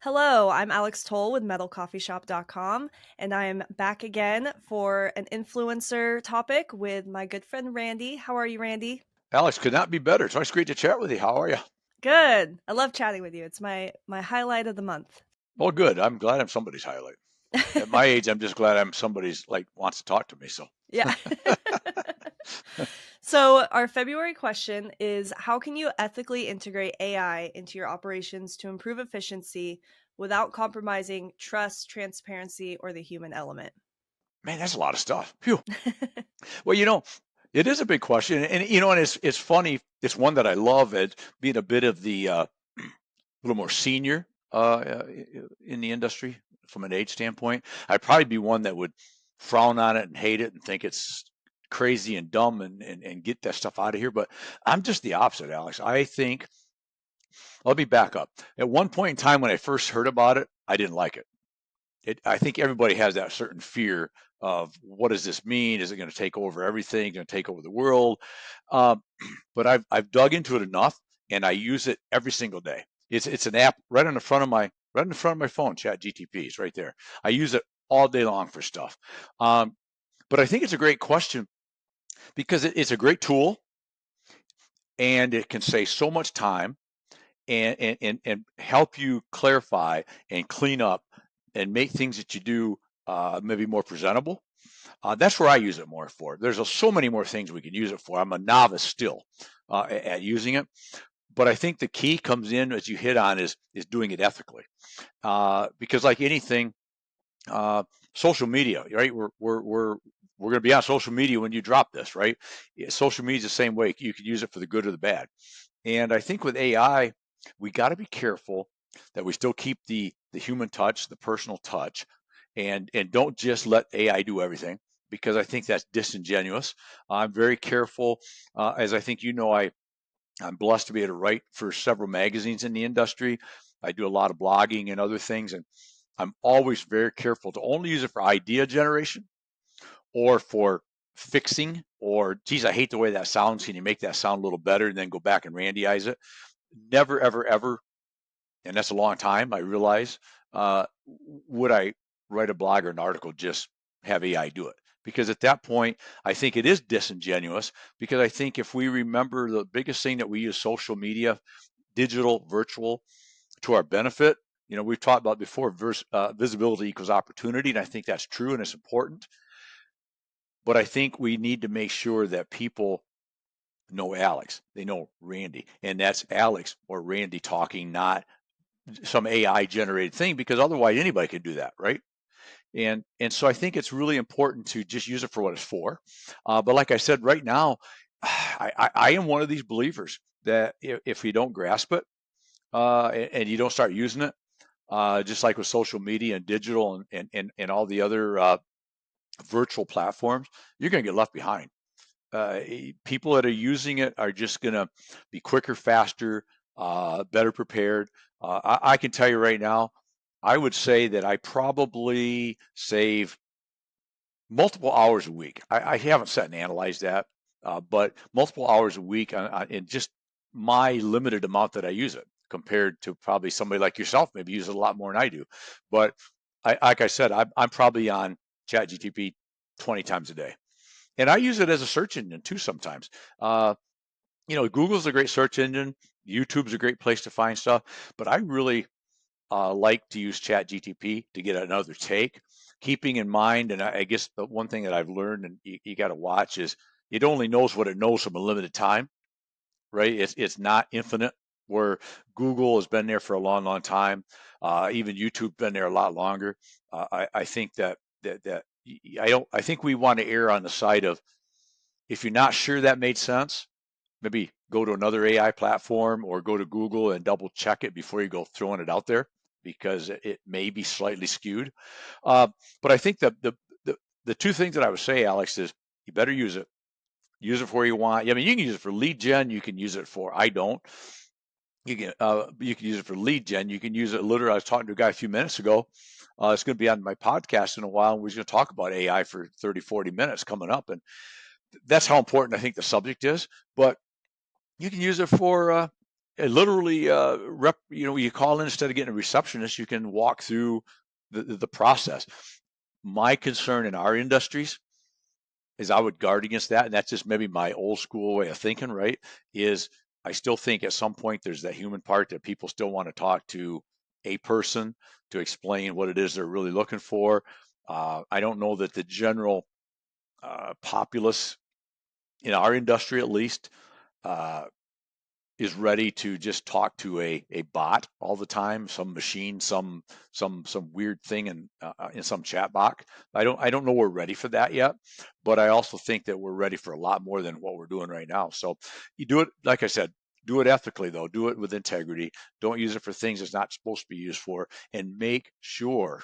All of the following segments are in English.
Hello, I'm Alex Toll with MetalCoffeeShop.com, and I'm back again for an influencer topic with my good friend Randy. How are you, Randy? Alex, could not be better. It's always great to chat with you. How are you? Good. I love chatting with you. It's my highlight of the month. Well, good. I'm glad I'm somebody's highlight. At my age, I'm just glad I'm somebody's like wants to talk to me. So, Yeah. So, our February question is how can you ethically integrate AI into your operations to improve efficiency without compromising trust, transparency, or the human element? man, that's a lot of stuff. Phew. Well, it is a big question, and it's funny. It's one that I love as being a bit of the little more senior in the industry from an age standpoint. I'd probably be one that would frown on it and hate it and think it's crazy and dumb and get that stuff out of here. But I'm just the opposite, Alex. I think let me back up. At one point in time, when I first heard about it, I didn't like it. I think everybody has that certain fear of what does this mean? Is it going to take over everything? Going to take over the world? Um, but I've dug into it enough, and I use it every single day. It's an app right in the front of my phone. Chat GTP is right there. I use it all day long for stuff. Um, but I think it's a great question because it's a great tool, and it can save so much time and help you clarify and clean up and make things that you do maybe more presentable. That's where I use it more for. There's so many more things we can use it for. I'm a novice still at using it, but I think the key comes in as you hit on is doing it ethically, because like anything, uh, social media, right? We're going to be on social media when you drop this, right? Social media is the same way. You can use it for the good or the bad. And I think with AI, we got to be careful that we still keep the human touch, the personal touch, and don't just let AI do everything because I think that's disingenuous. I'm very careful, as I think I'm blessed to be able to write for several magazines in the industry. I do a lot of blogging and other things, and I'm always very careful to only use it for idea generation or for fixing or geez, I hate the way that sounds. Can you make that sound a little better and then go back and Randyize it? Never, ever, ever, and that's a long time, I realize, would I write a blog or an article just have AI do it? Because at that point, I think it is disingenuous. Because I think if we remember the biggest thing that we use social media, digital, virtual, to our benefit, we've talked about before, visibility equals opportunity, and I think that's true and it's important. But I think we need to make sure that people know Alex, they know Randy, and that's Alex or Randy talking, not some AI generated thing, because otherwise anybody could do that, right? And so I think it's really important to just use it for what it's for. But like I said, right now, I am one of these believers that if you don't grasp it and you don't start using it, just like with social media and digital and all the other virtual platforms, you're going to get left behind. People that are using it are just going to be quicker, faster, better prepared. I can tell you right now, I would say that I probably save multiple hours a week. I haven't sat and analyzed that, but multiple hours a week in just my limited amount that I use it compared to probably somebody like yourself, maybe use it a lot more than I do. But like I said, I'm probably on ChatGTP 20 times a day. And I use it as a search engine too sometimes. Uh, Google's a great search engine. YouTube's a great place to find stuff. But I really like to use ChatGTP to get another take, keeping in mind, and I guess the one thing that I've learned and you got to watch is it only knows what it knows from a limited time, right? It's not infinite. Where Google has been there for a long, long time, even YouTube been there a lot longer. I think that I think we want to err on the side of if you're not sure that made sense, maybe go to another AI platform or go to Google and double check it before you go throwing it out there because it may be slightly skewed. Uh, but I think the two things that I would say, Alex, is you better use it. Use it where you want. I mean, you can use it for lead gen. You can use it for I don't. You can use it for lead gen. You can use it literally. I was talking to a guy a few minutes ago. It's going to be on my podcast in a while. And we're going to talk about AI for 30, 40 minutes coming up. And that's how important I think the subject is. But you can use it for literally, you call in instead of getting a receptionist, you can walk through the process. My concern in our industries is I would guard against that, and that's just maybe my old school way of thinking, right? Is I still think at some point there's that human part that people still want to talk to a person to explain what it is they're really looking for. I don't know that the general populace in our industry, at least, uh, is ready to just talk to a bot all the time, some machine, some weird thing in some chat box. I don't know we're ready for that yet, but I also think that we're ready for a lot more than what we're doing right now. So you do it, like I said, do it ethically though, do it with integrity. Don't use it for things it's not supposed to be used for, and make sure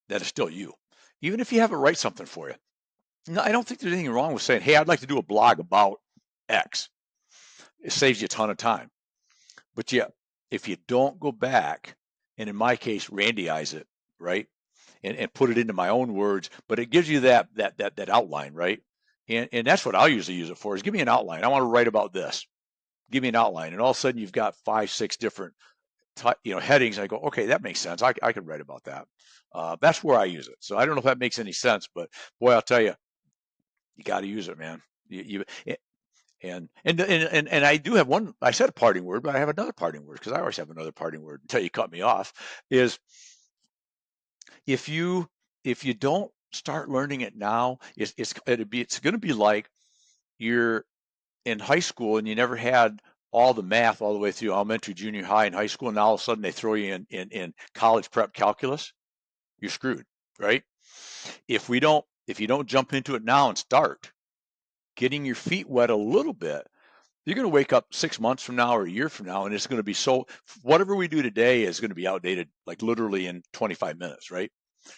that it's still you. Even if you have it write something for you. No, I don't think there's anything wrong with saying, hey, I'd like to do a blog about X. It saves you a ton of time. But yeah, if you don't go back, and in my case, Randyize it, right? And put it into my own words, but it gives you that outline, right? And that's what I'll usually use it for, is give me an outline. I want to write about this. Give me an outline. And all of a sudden you've got 5, 6 different headings. I go, okay, that makes sense. I can write about that. That's where I use it. So I don't know if that makes any sense, but boy, I'll tell you, you got to use it, man. And I do have one. I said a parting word, but I have another parting word, because I always have another parting word until you cut me off. Is if you if you don't start learning it now, it's going to be like you're in high school and you never had all the math all the way through elementary, junior high, and high school, and now all of a sudden they throw you in college prep calculus. You're screwed, right? If you don't jump into it now and start getting your feet wet a little bit, you're going to wake up 6 months from now or a year from now, and it's going to be so, whatever we do today is going to be outdated, like literally in 25 minutes, right?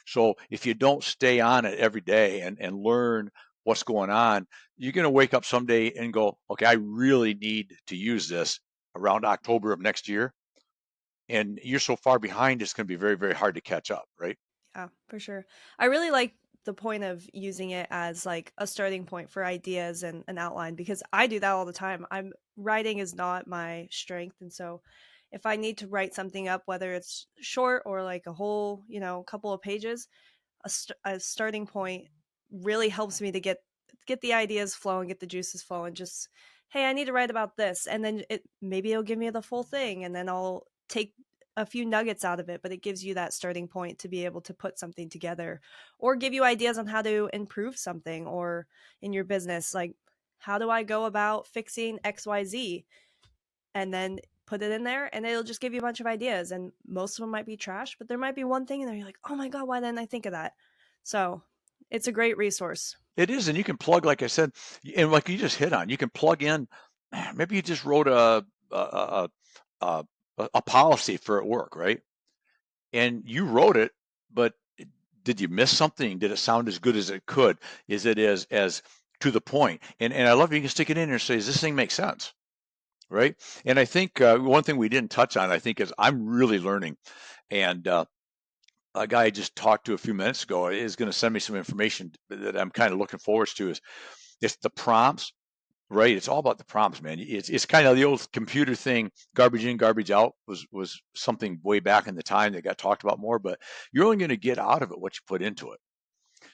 So if you don't stay on it every day and learn what's going on, you're going to wake up someday and go, okay, I really need to use this around October of next year. And you're so far behind, it's going to be very, very hard to catch up, right? Yeah, for sure. I really like the point of using it as like a starting point for ideas and an outline, because I do that all the time. I'm Writing is not my strength, and so if I need to write something up, whether it's short or like a whole, couple of pages, a starting point really helps me to get the ideas flowing, get the juices flowing. Just, hey, I need to write about this, and then maybe it'll give me the full thing, and then I'll take a few nuggets out of it, but it gives you that starting point to be able to put something together, or give you ideas on how to improve something, or in your business, like, how do I go about fixing XYZ, and then put it in there, and it'll just give you a bunch of ideas, and most of them might be trash, but there might be one thing in there you're like, oh my god, why didn't I think of that? So it's a great resource. It is, and you can plug, like I said, and like you just hit on, you can plug in. Maybe you just wrote a, a, a policy for at work, right? And you wrote it, but did you miss something? Did it sound as good as it could? Is it as to the point? And I love you can stick it in there and say, does this thing make sense? Right? And I think one thing we didn't touch on, I think, is I'm really learning. And a guy I just talked to a few minutes ago is going to send me some information that I'm kind of looking forward to. Is it's the prompts, right? It's all about the prompts, man. It's kind of the old computer thing. Garbage in, garbage out was something way back in the time that got talked about more. But you're only going to get out of it what you put into it.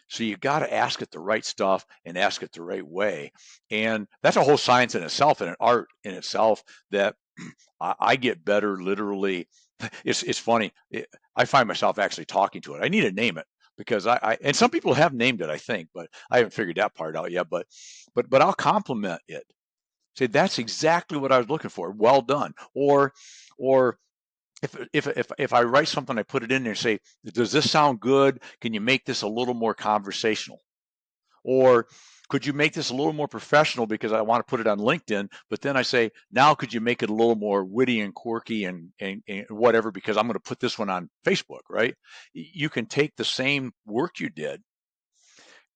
So you got to ask it the right stuff and ask it the right way. And that's a whole science in itself and an art in itself that I get better literally. It's funny. I find myself actually talking to it. I need to name it because and some people have named it, I think, but I haven't figured that part out yet. But I'll compliment it. Say that's exactly what I was looking for. Well done. Or if I write something, I put it in there and say, does this sound good? Can you make this a little more conversational? Or could you make this a little more professional because I want to put it on LinkedIn? But then I say, now could you make it a little more witty and quirky and whatever because I'm going to put this one on Facebook, right? You can take the same work you did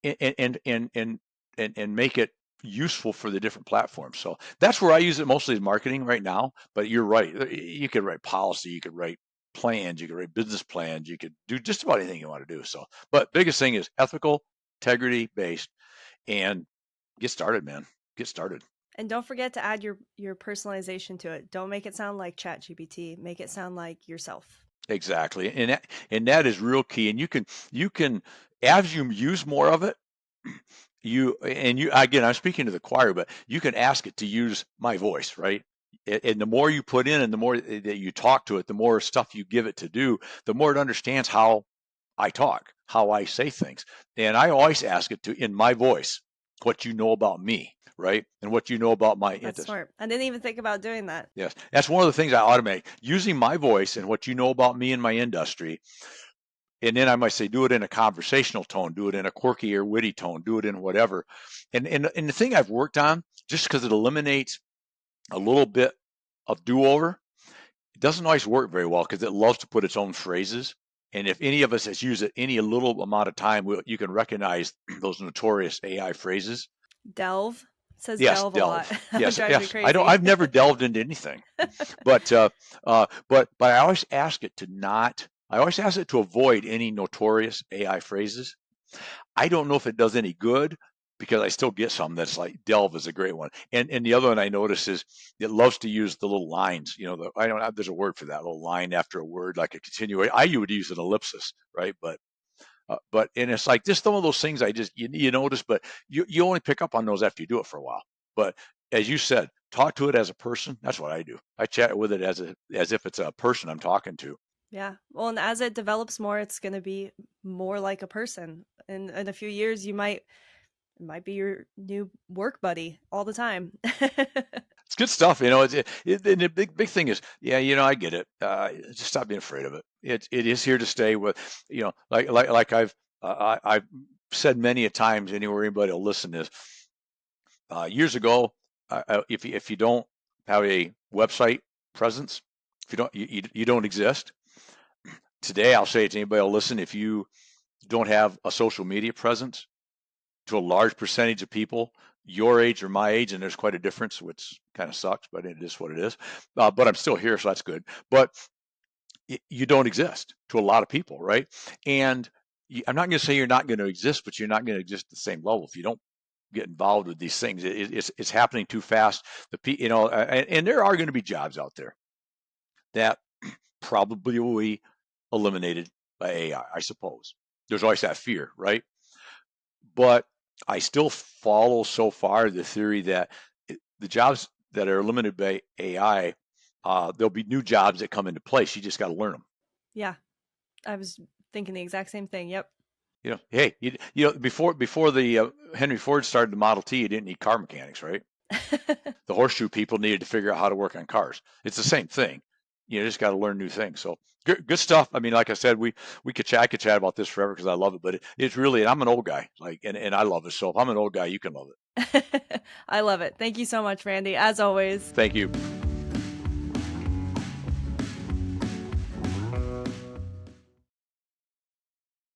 and and and and and make it useful for the different platforms. So that's where I use it mostly as marketing right now. But you're right. You could write policy, you could write plans, you could write business plans, you could do just about anything you want to do. So, but biggest thing is ethical, integrity based, and get started, man. Get started. And don't forget to add your personalization to it. Don't make it sound like ChatGPT. Make it sound like yourself. Exactly. And that is real key. And you can as you use more of it, you again, I'm speaking to the choir, but you can ask it to use my voice, right? And the more you put in and the more that you talk to it, the more stuff you give it to do, the more it understands how I talk, how I say things. And I always ask it to, in my voice, what you know about me, right? And what you know about my That's industry. smart. I didn't even think about doing that. Yes, that's one of the things I automate, using my voice and what you know about me and my industry. And then I might say, do it in a conversational tone, do it in a quirky or witty tone, do it in whatever. And the thing I've worked on, just because it eliminates a little bit of do-over, it doesn't always work very well because it loves to put its own phrases. And if any of us has used it any little amount of time, you can recognize those notorious AI phrases. Delve. It says Yes, delve a lot. delve. That Yes, drives me yes. I don't. crazy. I've never delved into anything, but but I always ask it to not. I always ask it to avoid any notorious AI phrases. I don't know if it does any good because I still get some that's like delve is a great one. And the other one I notice is it loves to use the little lines. You know, I don't have, there's a word for that little line after a word, like a continuation. You would use an ellipsis, right? But and it's like just some of those things I just you notice, but you only pick up on those after you do it for a while. But as you said, talk to it as a person. That's what I do. I chat with it as if it's a person I'm talking to. Yeah. Well, and as it develops more, it's going to be more like a person. In a few years, it might be your new work buddy all the time. It's good stuff, you know. And the big thing is, yeah, you know, I get it. Just stop being afraid of it. It is here to stay. With you know, like I've said many a times, anywhere anybody will listen is years ago, if you don't have a website presence, if you don't you don't exist. Today, I'll say it to anybody will listen. If you don't have a social media presence, to a large percentage of people your age or my age, and there's quite a difference, which kind of sucks, but it is what it is. But I'm still here, so that's good. But you don't exist to a lot of people, right? And I'm not going to say you're not going to exist, but you're not going to exist at the same level if you don't get involved with these things. It's happening too fast. You know, and there are going to be jobs out there that probably will be eliminated by AI, I suppose. There's always that fear, right? But I still follow so far the theory that the jobs that are eliminated by AI, there'll be new jobs that come into place. You just got to learn them. Yeah. I was thinking the exact same thing. Yep. You know, hey, you know, before the Henry Ford started the Model T, you didn't need car mechanics, right? The horseshoe people needed to figure out how to work on cars. It's the same thing. You just got to learn new things. So good stuff. I mean, like I said, I could chat about this forever because I love it. But it's really, and I'm an old guy, like, and I love it. So if I'm an old guy, you can love it. I love it. Thank you so much, Randy, as always. Thank you.